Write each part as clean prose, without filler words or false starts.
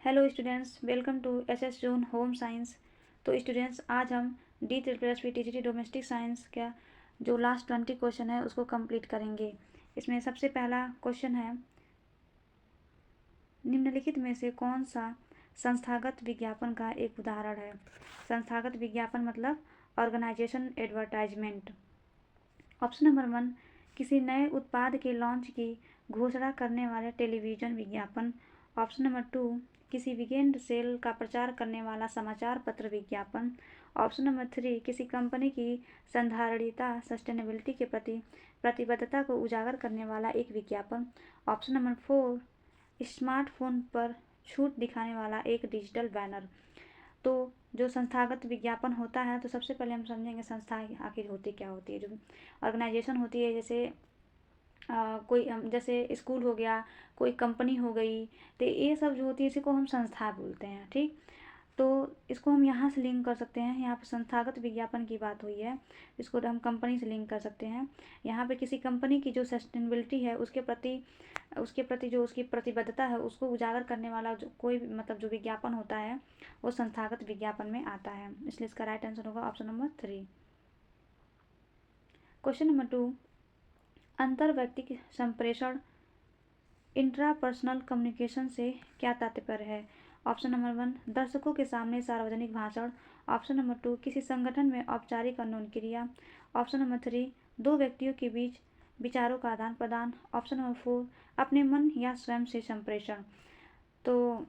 Hello students, welcome to SS zone home science. तो students, आज हम D++ TGT डोमेस्टिक साइंस का जो लास्ट 20 क्वेश्चन है उसको कंप्लीट करेंगे। इसमें सबसे पहला क्वेश्चन है, निम्नलिखित में से कौन सा संस्थागत विज्ञापन का एक उदाहरण है। संस्थागत विज्ञापन मतलब ऑर्गेनाइजेशन एडवर्टाइजमेंट। ऑप्शन नंबर 1, किसी नए उत्पाद के लॉन्च की घोषणा करने वाले टेलीविज़न विज्ञापन। ऑप्शन नंबर 2, किसी वीकेंड सेल का प्रचार करने वाला समाचार पत्र विज्ञापन। ऑप्शन नंबर 3, किसी कंपनी की संधारणीयता सस्टेनेबिलिटी के प्रति प्रतिबद्धता को उजागर करने वाला एक विज्ञापन। ऑप्शन नंबर 4, स्मार्टफोन पर छूट दिखाने वाला एक डिजिटल बैनर। तो जो संस्थागत विज्ञापन होता है, तो सबसे पहले हम समझेंगे संस्था आखिर होती क्या होती है। जो ऑर्गेनाइजेशन होती है, जैसे कोई जैसे स्कूल हो गया, कोई कंपनी हो गई, तो ये सब जो होती है इसी को हम संस्था बोलते हैं। ठीक, तो इसको हम यहाँ से लिंक कर सकते हैं। यहाँ पे संस्थागत विज्ञापन की बात हुई है, इसको हम कंपनी से लिंक कर सकते हैं। यहाँ पे किसी कंपनी की जो सस्टेनेबिलिटी है उसके प्रति जो उसकी प्रतिबद्धता है उसको उजागर करने वाला जो कोई मतलब जो विज्ञापन होता है वो संस्थागत विज्ञापन में आता है। इसलिए इसका राइट आंसर होगा ऑप्शन नंबर 3। क्वेश्चन नंबर 2, अंतर व्यक्तिक संप्रेषण इंट्रापर्सनल कम्युनिकेशन से क्या तात्पर्य है। ऑप्शन नंबर 1, दर्शकों के सामने सार्वजनिक भाषण। ऑप्शन नंबर 2, किसी संगठन में औपचारिक कानून क्रिया। ऑप्शन नंबर 3, दो व्यक्तियों के बीच विचारों का आदान प्रदान। ऑप्शन नंबर 4, अपने मन या स्वयं से संप्रेषण। तो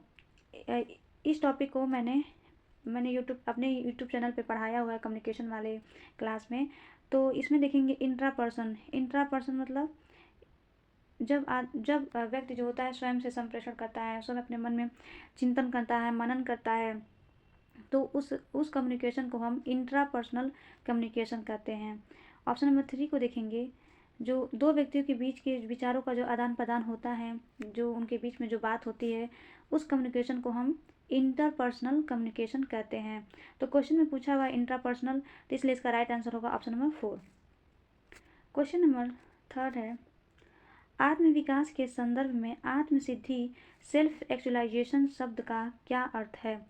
इस टॉपिक को मैंने अपने यूट्यूब चैनल पे पढ़ाया हुआ है कम्युनिकेशन वाले क्लास में। तो इसमें देखेंगे इंट्रा पर्सन मतलब जब व्यक्ति जो होता है स्वयं से संप्रेषण करता है, स्वयं अपने मन में चिंतन करता है, मनन करता है, तो उस कम्युनिकेशन को हम इंट्रापर्सनल कम्युनिकेशन कहते हैं। ऑप्शन नंबर 3 को देखेंगे, जो दो व्यक्तियों के बीच के विचारों का जो आदान प्रदान होता है, जो उनके बीच में जो बात होती है, उस कम्युनिकेशन को हम इंटरपर्सनल कम्युनिकेशन कहते हैं। तो क्वेश्चन में पूछा हुआ है इंट्रापर्सनल, तो इसलिए इसका राइट आंसर होगा ऑप्शन नंबर 4। क्वेश्चन नंबर 3 है, आत्मविकास के संदर्भ में आत्मसिद्धि सेल्फ एक्चुअलाइजेशन शब्द का क्या अर्थ है।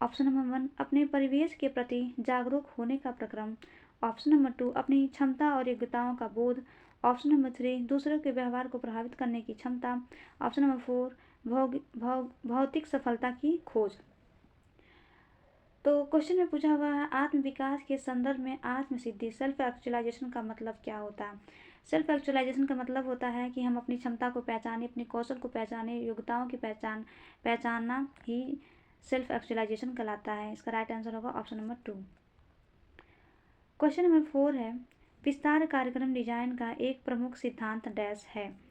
ऑप्शन नंबर 1, अपने परिवेश के प्रति जागरूक होने का प्रक्रम। ऑप्शन नंबर 2, अपनी क्षमता और योग्यताओं का बोध। ऑप्शन नंबर 3, दूसरों के व्यवहार को प्रभावित करने की क्षमता। ऑप्शन नंबर 4, भौतिक सफलता की खोज। तो क्वेश्चन में पूछा हुआ है, आत्मविकास के संदर्भ में आत्मसिद्धि सेल्फ एक्चुअलाइजेशन का मतलब क्या होता है। सेल्फ एक्चुअलाइजेशन का मतलब होता है कि हम अपनी क्षमता को पहचाने, अपने कौशल को पहचाने, योग्यताओं की पहचानना ही सेल्फ एक्चुअलाइजेशन कहलाता है। इसका राइट आंसर होगा ऑप्शन नंबर 2। क्वेश्चन नंबर 4 है, विस्तार कार्यक्रम डिजाइन का एक प्रमुख सिद्धांत डैश है।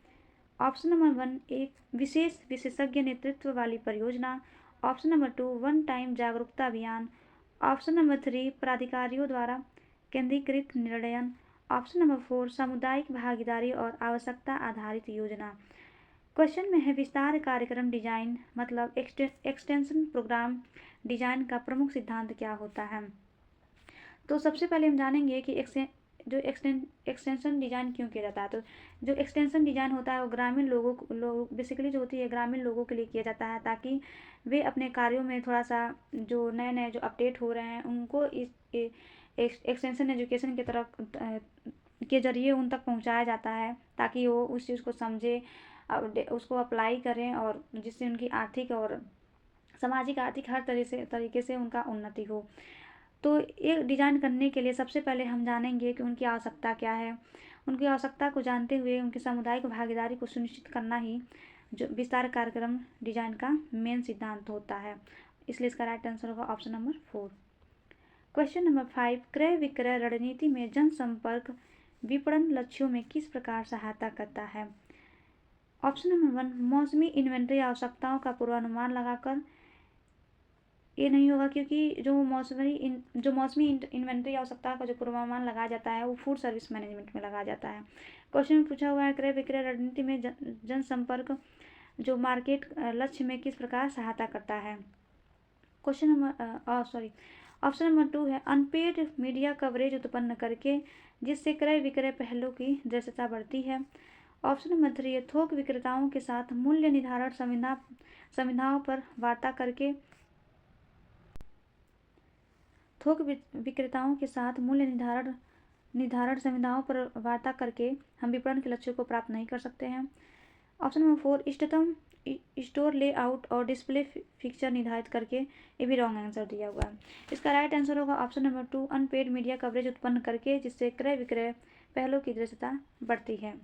ऑप्शन नंबर 1, एक विशेष विशेषज्ञ नेतृत्व वाली परियोजना। ऑप्शन नंबर 2, वन टाइम जागरूकता अभियान। ऑप्शन नंबर 3, प्राधिकारियों द्वारा केंद्रीकृत निर्णयन। ऑप्शन नंबर 4, सामुदायिक भागीदारी और आवश्यकता आधारित योजना। क्वेश्चन में है, विस्तार कार्यक्रम डिजाइन मतलब एक्सटेंशन प्रोग्राम डिजाइन का प्रमुख सिद्धांत क्या होता है। तो सबसे पहले हम जानेंगे कि एक्सटेंशन डिजाइन क्यों किया जाता है। तो जो एक्सटेंशन डिजाइन होता है वो ग्रामीण लोग बेसिकली जो होती है ग्रामीण लोगों के लिए किया जाता है, ताकि वे अपने कार्यों में थोड़ा सा जो नए नए जो अपडेट हो रहे हैं उनको इस एक्सटेंशन एजुकेशन की तरफ के जरिए उन तक पहुंचाया जाता है, ताकि वो उस चीज़ को समझे, उसको अप्लाई करें, और जिससे उनकी आर्थिक और सामाजिक आर्थिक हर तरीके से उनका उन्नति हो। तो ये डिज़ाइन करने के लिए सबसे पहले हम जानेंगे कि उनकी आवश्यकता क्या है। उनकी आवश्यकता को जानते हुए उनकी सामुदायिक भागीदारी को सुनिश्चित करना ही जो विस्तार कार्यक्रम डिजाइन का मेन सिद्धांत होता है। इसलिए इसका राइट आंसर होगा ऑप्शन नंबर 4। क्वेश्चन नंबर 5, क्रय विक्रय रणनीति में जनसंपर्क विपणन लक्ष्यों में किस प्रकार सहायता करता है। ऑप्शन नंबर 1, मौसमी इन्वेंट्री आवश्यकताओं का पूर्वानुमान लगाकर। ये नहीं होगा, क्योंकि जो मौसमी इन्वेंट्री आवश्यकता का जो पूर्वानुमान लगाया जाता है वो फूड सर्विस मैनेजमेंट में लगाया जाता है। क्वेश्चन में पूछा हुआ है, क्रय विक्रय रणनीति में जनसंपर्क जो मार्केट लक्ष्य में किस प्रकार सहायता करता है। क्वेश्चन नंबर ऑप्शन नंबर 2 है, अनपेड मीडिया कवरेज उत्पन्न करके जिससे क्रय विक्रय पहलों की दृश्यता बढ़ती है। ऑप्शन नंबर 3 थोक विक्रेताओं के साथ मूल्य निर्धारण संविधाओं पर वार्ता करके थोक विक्रेताओं के साथ मूल्य निर्धारण संविधाओं पर वार्ता करके हम विपणन के लक्ष्यों को प्राप्त नहीं कर सकते हैं। ऑप्शन नंबर 4 इष्टतम स्टोर लेआउट और डिस्प्ले फिक्चर निर्धारित करके, ये भी रॉन्ग आंसर दिया हुआ है। इसका राइट आंसर होगा option number 2 unpaid media coverage उत्पन्न करके, जिससे क्रय विक्रय पहलों की दृश्यता बढ़ती है।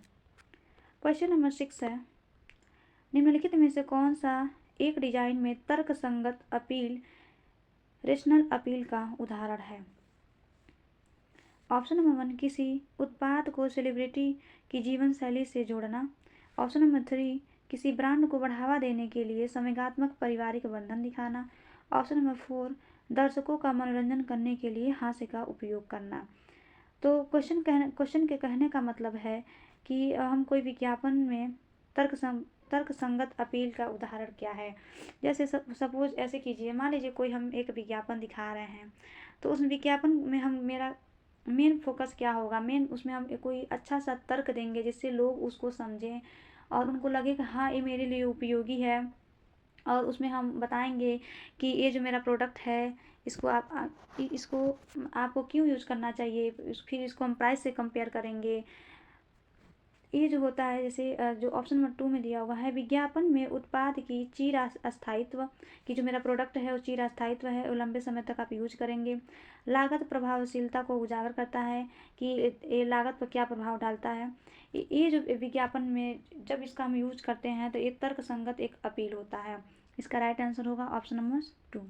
क्वेश्चन नंबर 6 है, निम्नलिखित में से कौन सा एक डिजाइन में तर्क संगत अपील रेशनल अपील का उदाहरण है? ऑप्शन नंबर 1 किसी उत्पाद को सेलिब्रिटी की जीवन शैली से जोड़ना। ऑप्शन नंबर 3 किसी ब्रांड को बढ़ावा देने के लिए संवेगात्मक पारिवारिक बंधन दिखाना। ऑप्शन नंबर 4 दर्शकों का मनोरंजन करने के लिए हास्य का उपयोग करना। तो क्वेश्चन के कहने का मतलब है कि हम कोई विज्ञापन में तर्क संगत अपील का उदाहरण क्या है। जैसे सपोज ऐसे कीजिए, मान लीजिए कोई हम एक विज्ञापन दिखा रहे हैं, तो उस विज्ञापन में हम मेरा मेन फोकस क्या होगा, उसमें हम कोई अच्छा सा तर्क देंगे जिससे लोग उसको समझें और उनको लगे कि हाँ ये मेरे लिए उपयोगी है। और उसमें हम बताएंगे कि ये जो मेरा प्रोडक्ट है इसको आपको क्यों यूज़ करना चाहिए, फिर इसको हम प्राइस से कंपेयर करेंगे। ये जो होता है, जैसे जो ऑप्शन नंबर 2 में दिया हुआ है, विज्ञापन में उत्पाद की चिर अस्थायित्व की, जो मेरा प्रोडक्ट है वो चिर अस्थायित्व है, वो लंबे समय तक आप यूज करेंगे। लागत प्रभावशीलता को उजागर करता है कि ये लागत पर क्या प्रभाव डालता है। ये जो विज्ञापन में जब इसका हम यूज करते हैं तो ये तर्क संगत एक अपील होता है। इसका राइट आंसर होगा ऑप्शन नंबर 2।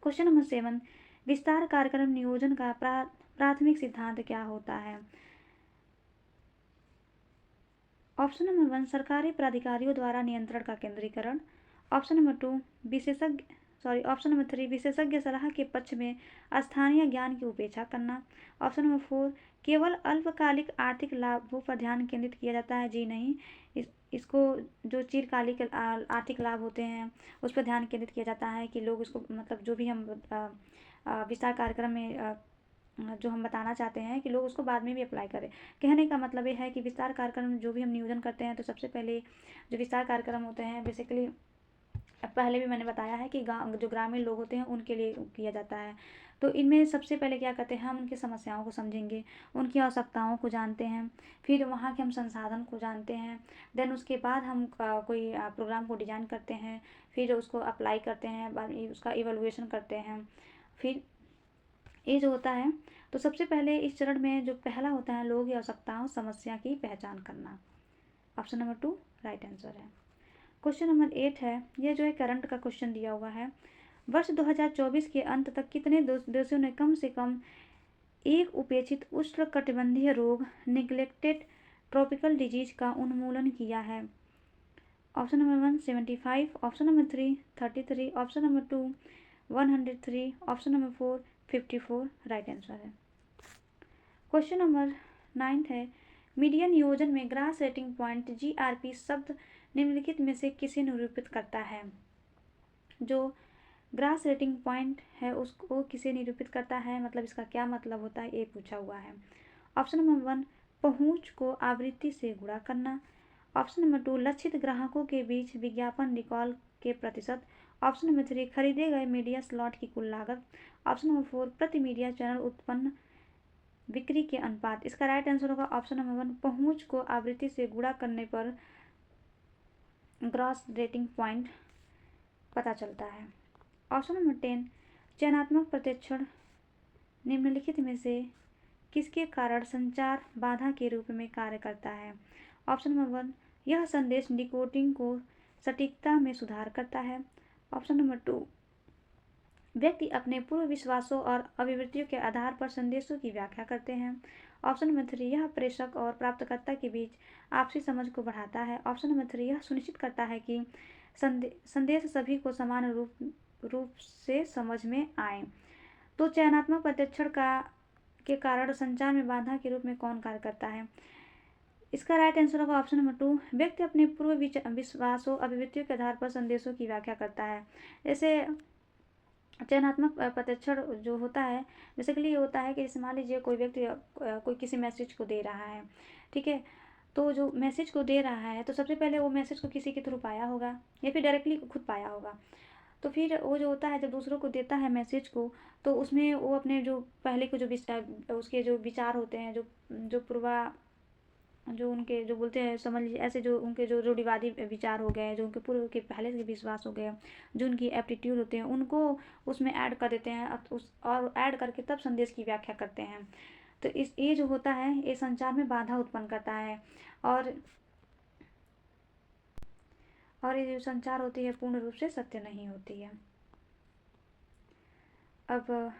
क्वेश्चन नंबर 7 विस्तार कार्यक्रम नियोजन का प्राथमिक सिद्धांत क्या होता है? ऑप्शन नंबर 1 सरकारी प्राधिकारियों द्वारा नियंत्रण का केंद्रीकरण। ऑप्शन नंबर 3 विशेषज्ञ सलाह के पक्ष में स्थानीय ज्ञान की उपेक्षा करना। ऑप्शन नंबर 4 केवल अल्पकालिक आर्थिक लाभों पर ध्यान केंद्रित किया जाता है। जी नहीं, इसको जो चिरकालिक आर्थिक लाभ होते हैं उस पर ध्यान केंद्रित किया जाता है कि लोग इसको मतलब जो भी हम विस्तार कार्यक्रम में जो हम बताना चाहते हैं कि लोग उसको बाद में भी अप्लाई करें। कहने का मतलब ये है कि विस्तार कार्यक्रम जो भी हम नियोजन करते हैं तो सबसे पहले जो विस्तार कार्यक्रम होते हैं बेसिकली पहले भी मैंने बताया है कि जो ग्रामीण लोग होते हैं उनके लिए किया जाता है। तो इनमें सबसे पहले क्या करते हैं, हम उनकी समस्याओं को समझेंगे, उनकी आवश्यकताओं को जानते हैं, फिर वहाँ के हम संसाधन को जानते हैं, देन उसके बाद हम कोई प्रोग्राम को डिजाइन करते हैं, फिर उसको अप्लाई करते हैं, बाद उसका इवैल्यूएशन करते हैं। फिर ये जो होता है, तो सबसे पहले इस चरण में जो पहला होता है लोगों की आवश्यकताओं समस्या की पहचान करना। ऑप्शन नंबर 2 राइट आंसर है। क्वेश्चन नंबर 8 है, ये जो है करंट का क्वेश्चन दिया हुआ है। वर्ष 2024 के अंत तक कितने देशों ने कम से कम एक उपेक्षित उष्णकटिबंधीय रोग निग्लेक्टेड ट्रॉपिकल डिजीज का उन्मूलन किया है? Option number 1 75, option number 3 33, option number 2 103, option number 4 54 right answer है। क्वेश्चन नंबर 9 है, मीडिया नियोजन में ग्रास रेटिंग पॉइंट GRP शब्द निम्नलिखित में से किसे निरूपित करता है? जो ग्रास रेटिंग पॉइंट है उसको किसे निरूपित करता है, मतलब इसका क्या मतलब होता है, ये पूछा हुआ है। ऑप्शन नंबर 1 पहुंच को आवृत्ति से गुणा करना। ऑप्शन नंबर 2 लक्षित ग्राहकों के बीच विज्ञापन रिकॉल के प्रतिशत। ऑप्शन नंबर 3 खरीदे गए मीडिया स्लॉट की कुल लागत। ऑप्शन नंबर 4 प्रति मीडिया चैनल उत्पन्न बिक्री के अनुपात। इसका राइट आंसर होगा ऑप्शन नंबर 1 पहुंच को आवृत्ति से गुणा करने पर ग्रॉस रेटिंग पॉइंट पता चलता है। ऑप्शन नंबर 10 चयनात्मक प्रशिक्षण निम्नलिखित में से किसके कारण संचार बाधा के रूप में कार्य करता है? ऑप्शन नंबर 1 यह संदेश डिकोडिंग को सटीकता में सुधार करता है। ऑप्शन नंबर 2 व्यक्ति अपने पूर्व विश्वासों और अभिवृत्तियों के आधार पर संदेशों की व्याख्या करते हैं। ऑप्शन नंबर 3 यह प्रेषक और प्राप्तकर्ता के बीच आपसी समझ को बढ़ाता है। ऑप्शन नंबर 3 यह सुनिश्चित करता है कि संदेश सभी को समान रूप से समझ में आए। तो चयनात्मक प्रशिक्षण के कारण संचार में बाधा के रूप में कौन कार्य करता है? इसका राइट आंसर होगा ऑप्शन नंबर 2 व्यक्ति अपने पूर्व विश्वासों अभिवृत्तियों के आधार पर संदेशों की व्याख्या करता है। जैसे चयनात्मक प्रशिक्षण जो होता है बेसिकली ये होता है कि जैसे मान लीजिए कोई व्यक्ति कोई किसी मैसेज को दे रहा है, ठीक है, तो जो मैसेज को दे रहा है तो सबसे पहले वो मैसेज को किसी के थ्रू पाया होगा या फिर डायरेक्टली खुद पाया होगा। तो फिर वो जो होता है जब दूसरों को देता है मैसेज को, तो उसमें वो अपने जो पहले के जो विचार, उसके जो विचार होते हैं, जो जो पूर्वा जो उनके जो बोलते हैं, समझ लीजिए ऐसे जो उनके जो रूढ़िवादी विचार हो गए, जो उनके पूर्व के पहले से विश्वास हो गए, जो उनकी एप्टीट्यूड होते हैं, उनको उसमें ऐड कर देते हैं उस और ऐड करके तब संदेश की व्याख्या करते हैं। तो इस ये जो होता है ये संचार में बाधा उत्पन्न करता है। और ये जो संचार होती है पूर्ण रूप से सत्य नहीं होती है। अब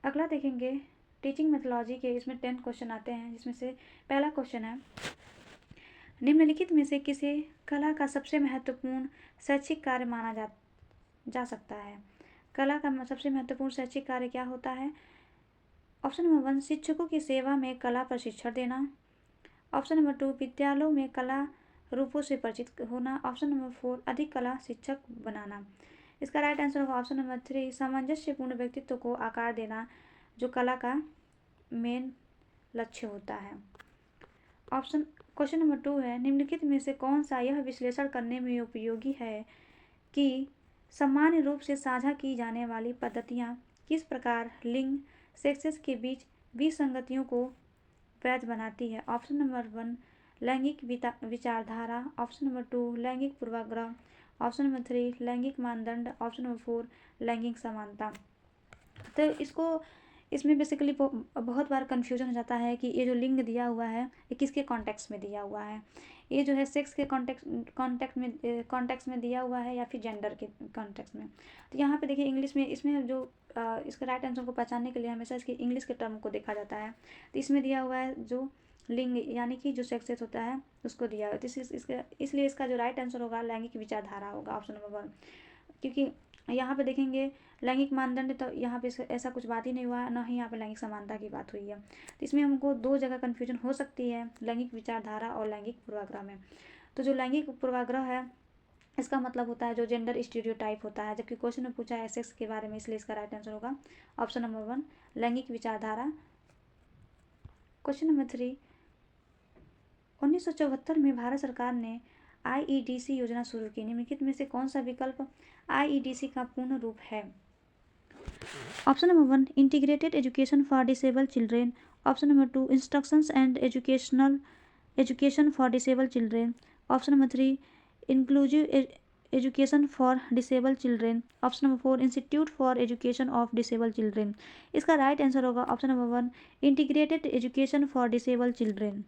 अगला देखेंगे टीचिंग मेथोलॉजी के, इसमें 10 क्वेश्चन आते हैं, जिसमें से पहला क्वेश्चन है, निम्नलिखित में से किसे कला का सबसे महत्वपूर्ण शैक्षिक कार्य माना जा सकता है। कला का सबसे महत्वपूर्ण शैक्षिक कार्य क्या होता है। ऑप्शन नंबर 1 शिक्षकों की सेवा में कला प्रशिक्षण देना। ऑप्शन नंबर 2 विद्यालयों में कला रूपों से परिचित होना। ऑप्शन नंबर 4 अधिक कला शिक्षक बनाना। इसका राइट आंसर होगा ऑप्शन नंबर 3 सामंजस्यपूर्ण व्यक्तित्व को आकार देना, जो कला का मेन लक्ष्य होता है। क्वेश्चन नंबर 2 है, निम्नलिखित में से कौन सा यह विश्लेषण करने में उपयोगी है कि सामान्य रूप से साझा की जाने वाली पद्धतियाँ किस प्रकार लिंग सेक्सेस के बीच विसंगतियों को वैध बनाती है। ऑप्शन नंबर 1 लैंगिक विचारधारा। ऑप्शन नंबर 2 लैंगिक पूर्वाग्रह। ऑप्शन नंबर 3 लैंगिक मानदंड। ऑप्शन नंबर 4 लैंगिक समानता। तो इसमें बेसिकली बहुत बार कन्फ्यूजन हो जाता है कि ये जो लिंग दिया हुआ है ये किसके कॉन्टेक्स्ट में दिया हुआ है। ये जो है सेक्स के कॉन्टेक्स्ट में दिया हुआ है या फिर जेंडर के कॉन्टेक्स्ट में। तो यहाँ पे देखिए इंग्लिश में इसमें जो इसका राइट आंसर को पहचानने के लिए हमेशा इसके इंग्लिश के टर्म को देखा जाता है। तो इसमें दिया हुआ है जो लिंग यानी कि जो सेक्सेस होता है उसको दिया हुआ है। तो इसलिए इसका जो राइट आंसर होगा लैंगिक विचारधारा होगा, ऑप्शन नंबर 1। क्योंकि यहाँ पे देखेंगे लैंगिक मानदंड, तो यहाँ पे ऐसा कुछ बात ही नहीं हुआ, ना ही यहाँ पे लैंगिक समानता की बात हुई है। तो इसमें हमको दो जगह कन्फ्यूजन हो सकती है, लैंगिक विचारधारा और लैंगिक पूर्वाग्रह में। तो जो लैंगिक पूर्वाग्रह है इसका मतलब होता है जो जेंडर स्टीरियोटाइप होता है, जबकि क्वेश्चन में पूछा है सेक्स के बारे में, इसलिए इसका राइट आंसर होगा ऑप्शन नंबर 1 लैंगिक विचारधारा। क्वेश्चन नंबर 3, 1974 में भारत सरकार ने IEDC योजना शुरू की। निम्नलिखित में से कौन सा विकल्प IEDC का पूर्ण रूप है। Option number 1 integrated education for disable children. Option number 2 instructions and education for disable children. Option number 3 inclusive education for disable children. Option number 4 institute for education of disable children. इसका right answer होगा option number 1 integrated education for disable children.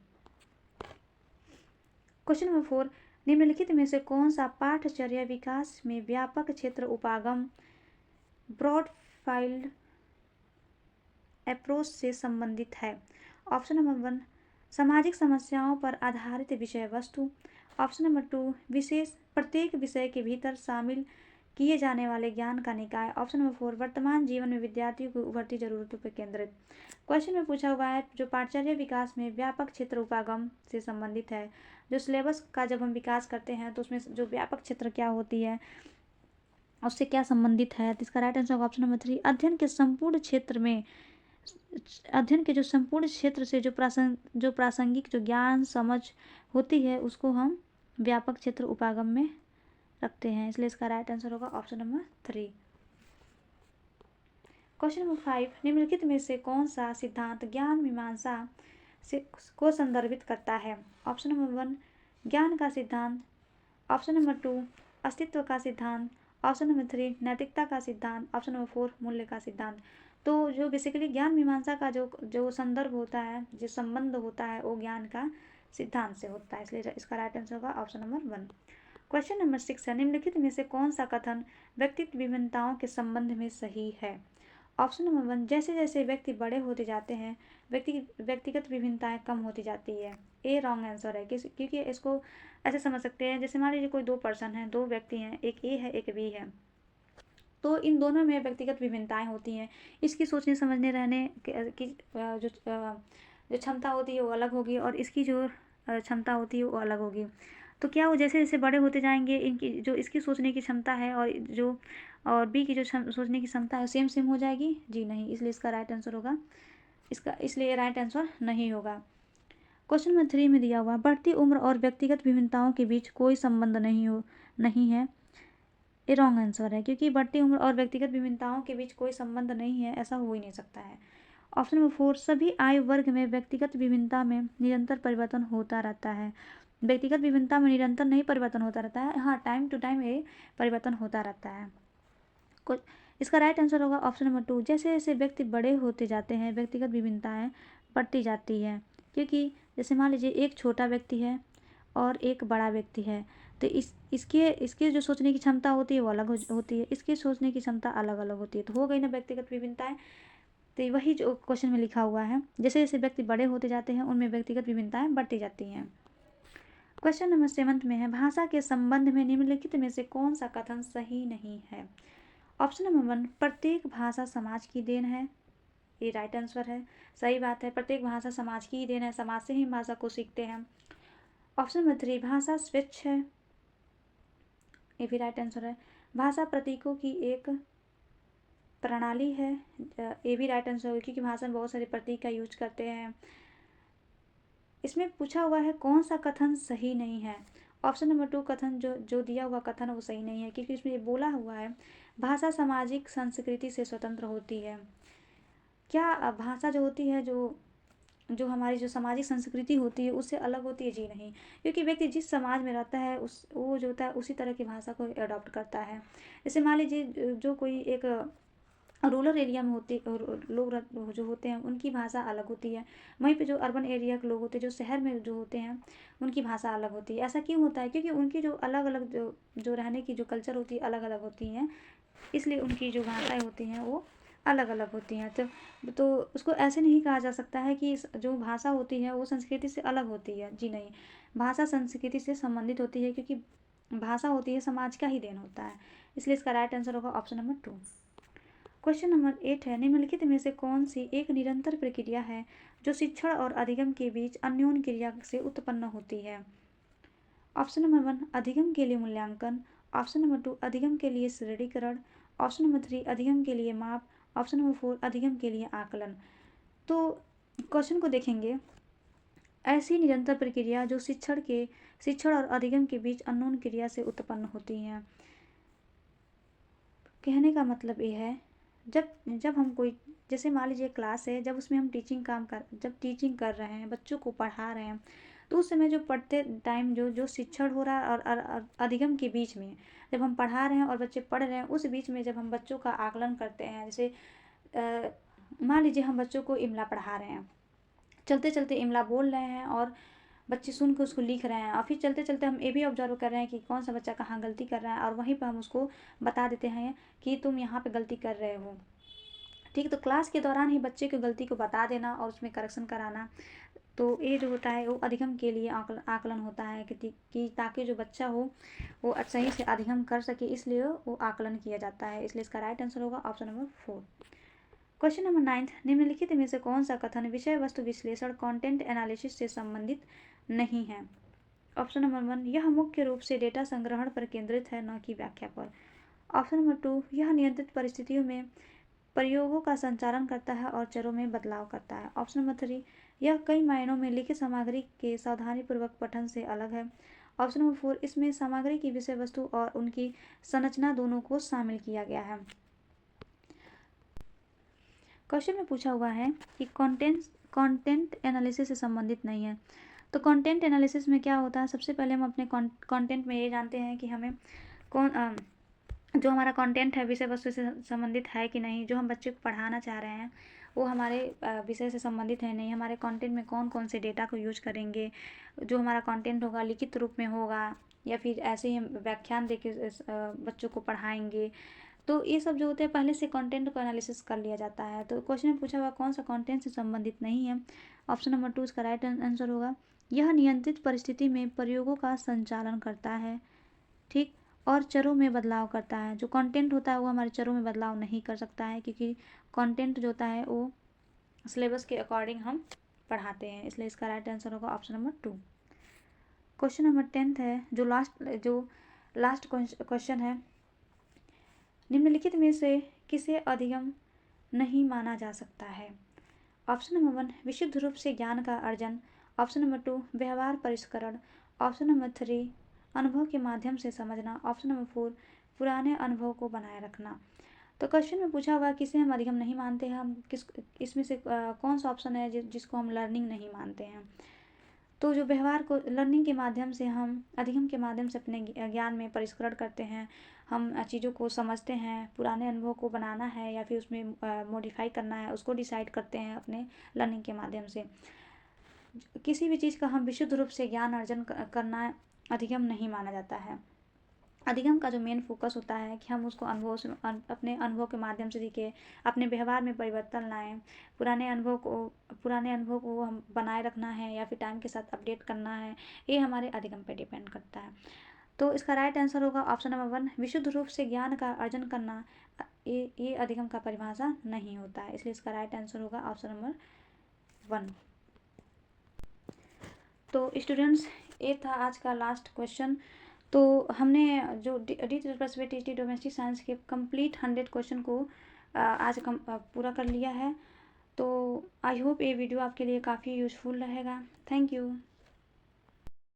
Question number 4, निम्नलिखित में से कौन सा पाठचर्या विकास में व्यापक क्षेत्र उपागम ब्रॉड फाइल्ड अप्रोच से संबंधित है। ऑप्शन नंबर 1 सामाजिक समस्याओं पर आधारित विषय वस्तु। ऑप्शन नंबर 2 विशेष प्रत्येक विषय के भीतर शामिल किए जाने वाले ज्ञान का निकाय। ऑप्शन नंबर 4 वर्तमान जीवन में विद्यार्थियों की उभरती जरूरतों पर केंद्रित। क्वेश्चन में पूछा हुआ है जो पाठचर्या विकास में व्यापक क्षेत्र उपागम से संबंधित है। जो सिलेबस का जब हम विकास करते हैं तो उसमें जो व्यापक क्षेत्र क्या होती है, उससे क्या संबंधित है। तो इसका राइट आंसर होगा ऑप्शन नंबर 3 अध्ययन के संपूर्ण क्षेत्र में, अध्ययन के जो संपूर्ण क्षेत्र से जो प्रासंगिक जो ज्ञान समझ होती है उसको हम व्यापक क्षेत्र उपागम में रखते हैं। इसलिए इसका राइट आंसर होगा ऑप्शन नंबर 3। क्वेश्चन नंबर 5, निम्नलिखित में से कौन सा सिद्धांत ज्ञान मीमांसा को संदर्भित करता है। ऑप्शन नंबर 1 ज्ञान का सिद्धांत। ऑप्शन नंबर 2 अस्तित्व का सिद्धांत। ऑप्शन नंबर 3 नैतिकता का सिद्धांत। ऑप्शन नंबर 4 मूल्य का सिद्धांत। तो जो बेसिकली ज्ञान मीमांसा का जो संदर्भ होता है, जो संबंध होता है, वो ज्ञान का सिद्धांत से होता है। इसलिए इसका राइट आंसर होगा ऑप्शन नंबर 1। क्वेश्चन नंबर 6 है, निम्नलिखित में से कौन सा कथन व्यक्तित्व विभिन्नताओं के संबंध में सही है। ऑप्शन नंबर 1 जैसे जैसे व्यक्ति बड़े होते जाते हैं व्यक्तिगत विभिन्नताएं कम होती जाती है। ए रॉन्ग आंसर है, क्योंकि इसको ऐसे समझ सकते हैं, जैसे मान लीजिए कोई दो पर्सन हैं, दो व्यक्ति हैं, एक ए है एक बी है, तो इन दोनों में व्यक्तिगत विभिन्नताएं होती हैं। इसकी सोचने समझने रहने की जो क्षमता होती है वो अलग होगी और इसकी जो क्षमता होती है वो अलग होगी। तो क्या वो जैसे जैसे बड़े होते जाएंगे इनकी जो इसकी सोचने की क्षमता है और बी की जो सोचने की क्षमता है सेम हो जाएगी? जी नहीं। इसलिए इसका राइट आंसर होगा इसलिए राइट आंसर नहीं होगा। क्वेश्चन नंबर 3 में दिया हुआ, बढ़ती उम्र और व्यक्तिगत विभिन्नताओं के बीच कोई संबंध नहीं है। ये रॉन्ग आंसर है, क्योंकि बढ़ती उम्र और व्यक्तिगत विभिन्नताओं के बीच कोई संबंध नहीं है, ऐसा हो ही नहीं सकता है। ऑप्शन नंबर 4, सभी आयु वर्ग में व्यक्तिगत विभिन्नता में निरंतर परिवर्तन होता रहता है। व्यक्तिगत विभिन्नता में निरंतर नहीं परिवर्तन होता रहता है, हाँ, टाइम टू टाइम ये परिवर्तन होता रहता है। इसका राइट आंसर होगा ऑप्शन नंबर 2, जैसे जैसे व्यक्ति बड़े होते जाते हैं व्यक्तिगत विभिन्नताएं बढ़ती जाती है। क्योंकि जैसे मान लीजिए एक छोटा व्यक्ति है और एक बड़ा व्यक्ति है, तो इसके जो सोचने की क्षमता होती है वो अलग होती है, इसकी सोचने की क्षमता अलग अलग होती है, तो हो गई ना व्यक्तिगत विभिन्नताएं। तो वही जो क्वेश्चन में लिखा हुआ है, जैसे जैसे व्यक्ति बड़े होते जाते हैं उनमें व्यक्तिगत विभिन्नताएं बढ़ती जाती हैं। क्वेश्चन नंबर 7 में है, भाषा के संबंध में निम्नलिखित में से कौन सा कथन सही नहीं है। ऑप्शन नंबर 1, प्रत्येक भाषा समाज की देन है। ये राइट आंसर है, सही बात है, प्रत्येक भाषा समाज की ही देन है, समाज से ही भाषा को सीखते हैं। ऑप्शन नंबर 3, भाषा स्वच्छ है। ये भी राइट आंसर है, भाषा प्रतीकों की एक प्रणाली है। ये भी राइट आंसर होगा, क्योंकि भाषा में बहुत सारे प्रतीक का यूज करते हैं। इसमें पूछा हुआ है कौन सा कथन सही नहीं है। ऑप्शन नंबर 2 कथन जो दिया हुआ कथन वो सही नहीं है, क्योंकि इसमें ये बोला हुआ है भाषा सामाजिक संस्कृति से स्वतंत्र होती है। क्या भाषा जो होती है, जो हमारी जो सामाजिक संस्कृति होती है उससे अलग होती है? जी नहीं, क्योंकि व्यक्ति जिस समाज में रहता है वो जो होता है उसी तरह की भाषा को अडॉप्ट करता है। जैसे मान लीजिए जो कोई एक रूरल एरिया में लोग जो होते हैं उनकी भाषा अलग होती है, वहीं पे जो अर्बन एरिया के लोग होते हैं, जो शहर में जो होते हैं, उनकी भाषा अलग होती है। ऐसा क्यों होता है? क्योंकि उनकी जो अलग अलग जो रहने की जो कल्चर होती है अलग अलग होती हैं, इसलिए उनकी जो भाषाएं होती हैं वो अलग अलग होती हैं। तो उसको ऐसे नहीं कहा जा सकता है कि जो भाषा होती है वो संस्कृति से अलग होती है। जी नहीं, भाषा संस्कृति से संबंधित होती है, क्योंकि भाषा होती है समाज का ही देन होता है। इसलिए इसका राइट आंसर होगा ऑप्शन नंबर 2। क्वेश्चन नंबर 8 है, निम्नलिखित में से कौन सी एक निरंतर प्रक्रिया है जो शिक्षण और अधिगम के बीच अन्योन्य क्रिया से उत्पन्न होती है। ऑप्शन नंबर 1, अधिगम के लिए मूल्यांकन। ऑप्शन नंबर 2, अधिगम के लिए श्रेणीकरण। ऑप्शन नंबर 3, अधिगम के लिए माप। ऑप्शन नंबर 4, अधिगम के लिए आकलन। तो क्वेश्चन को देखेंगे, ऐसी निरंतर प्रक्रिया जो शिक्षण और अधिगम के बीच अन्योन्य क्रिया से उत्पन्न होती हैं। कहने का मतलब ये है, जब हम कोई, जैसे मान लीजिए क्लास है, जब उसमें हम जब टीचिंग कर रहे हैं, बच्चों को पढ़ा रहे हैं, तो उस समय जो पढ़ते टाइम जो शिक्षण हो रहा है और अधिगम के बीच में जब हम पढ़ा रहे हैं और बच्चे पढ़ रहे हैं, उस बीच में जब हम बच्चों का आकलन करते हैं, जैसे मान लीजिए हम बच्चों को इमला पढ़ा रहे हैं, चलते चलते इमला बोल रहे हैं और बच्चे सुन के उसको लिख रहे हैं, और फिर चलते चलते हम ये भी ऑब्जर्व कर रहे हैं कि कौन सा बच्चा कहाँ गलती कर रहा है, और वहीं पर हम उसको बता देते हैं कि तुम यहाँ पे गलती कर रहे हो। ठीक, तो क्लास के दौरान ही बच्चे की गलती को बता देना और उसमें करेक्शन कराना, तो ये जो होता है वो अधिगम के लिए आकलन होता है कि ताकि जो बच्चा हो वो सही से अधिगम कर सके, इसलिए वो आकलन किया जाता है। इसलिए इसका राइट आंसर होगा ऑप्शन नंबर 4। क्वेश्चन नंबर 9, निम्नलिखित में से कौन सा कथन विषय वस्तु विश्लेषण कंटेंट एनालिसिस से संबंधित नहीं है। ऑप्शन नंबर 1, यह मुख्य रूप से डेटा संग्रहण पर केंद्रित है, न कि व्याख्या पर। ऑप्शन नंबर 2, यह नियंत्रित परिस्थितियों में प्रयोगों का संचालन करता है और चरों में बदलाव करता है। ऑप्शन नंबर 3, यह कई मायनों में लिखित सामग्री के सावधानीपूर्वक पठन से अलग है। ऑप्शन नंबर 4, इसमें सामग्री की विषय वस्तु और उनकी संरचना दोनों को शामिल किया गया है। क्वेश्चन में पूछा हुआ है कि कंटेंट एनालिसिस से संबंधित नहीं है। तो कंटेंट एनालिसिस में क्या होता है, सबसे पहले हम अपने कंटेंट में ये जानते हैं कि हमें जो हमारा कंटेंट है विषय वस्तु से संबंधित है कि नहीं, जो हम बच्चे को पढ़ाना चाह रहे हैं वो हमारे विषय से संबंधित है नहीं, हमारे कंटेंट में कौन कौन से डेटा को यूज करेंगे, जो हमारा कंटेंट होगा लिखित रूप में होगा या फिर ऐसे ही हम व्याख्यान देके बच्चों को पढ़ाएंगे। तो ये सब जो होते हैं पहले से कंटेंट को एनालिसिस कर लिया जाता है। तो क्वेश्चन में पूछा हुआ कौन सा कंटेंट से संबंधित नहीं है। ऑप्शन नंबर 2 इसका राइट आंसर होगा, यह नियंत्रित परिस्थिति में प्रयोगों का संचालन करता है, ठीक, और चरों में बदलाव करता है। जो कंटेंट होता है वो हमारे चरों में बदलाव नहीं कर सकता है, क्योंकि कंटेंट जो होता है वो सिलेबस के अकॉर्डिंग हम पढ़ाते हैं। इसलिए इसका राइट आंसर होगा ऑप्शन नंबर 2। क्वेश्चन नंबर 10 है, जो लास्ट क्वेश्चन है, निम्नलिखित में से किसे अधिगम नहीं माना जा सकता है। ऑप्शन नंबर 1, विशुद्ध रूप से ज्ञान का अर्जन। ऑप्शन नंबर 2 व्यवहार परिष्करण। ऑप्शन नंबर 3 अनुभव के माध्यम से समझना। ऑप्शन नंबर 4 पुराने अनुभव को बनाए रखना। तो क्वेश्चन में पूछा हुआ किसे हम अधिगम नहीं मानते हैं, हम किस इसमें से कौन सा ऑप्शन है जिसको हम लर्निंग नहीं मानते हैं। तो जो व्यवहार को लर्निंग के माध्यम से हम अधिगम के माध्यम से अपने ज्ञान में परिष्करण करते हैं, हम चीज़ों को समझते हैं, पुराने अनुभव को बनाना है या फिर उसमें मॉडिफाई करना है, उसको डिसाइड करते हैं अपने लर्निंग के माध्यम से। किसी भी चीज़ का हम विशुद्ध रूप से ज्ञान अर्जन करना अधिगम नहीं माना जाता है। अधिगम का जो मेन फोकस होता है कि हम उसको अनुभव से अपने अनुभव के माध्यम से सीखें, अपने व्यवहार में परिवर्तन लाएं, पुराने अनुभव को हम बनाए रखना है या फिर टाइम के साथ अपडेट करना है, ये हमारे अधिगम पे डिपेंड करता है। तो इसका राइट आंसर होगा ऑप्शन नंबर 1 विशुद्ध रूप से ज्ञान का अर्जन करना। ये अधिगम का परिभाषा नहीं होता है, इसलिए इसका राइट आंसर होगा ऑप्शन नंबर 1। तो स्टूडेंट्स, ये था आज का लास्ट क्वेश्चन। तो हमने जो टी डोमेस्टिक साइंस के कंप्लीट 100 क्वेश्चन को आज पूरा कर लिया है। तो आई होप ये वीडियो आपके लिए काफ़ी यूज़फुल रहेगा। Thank you.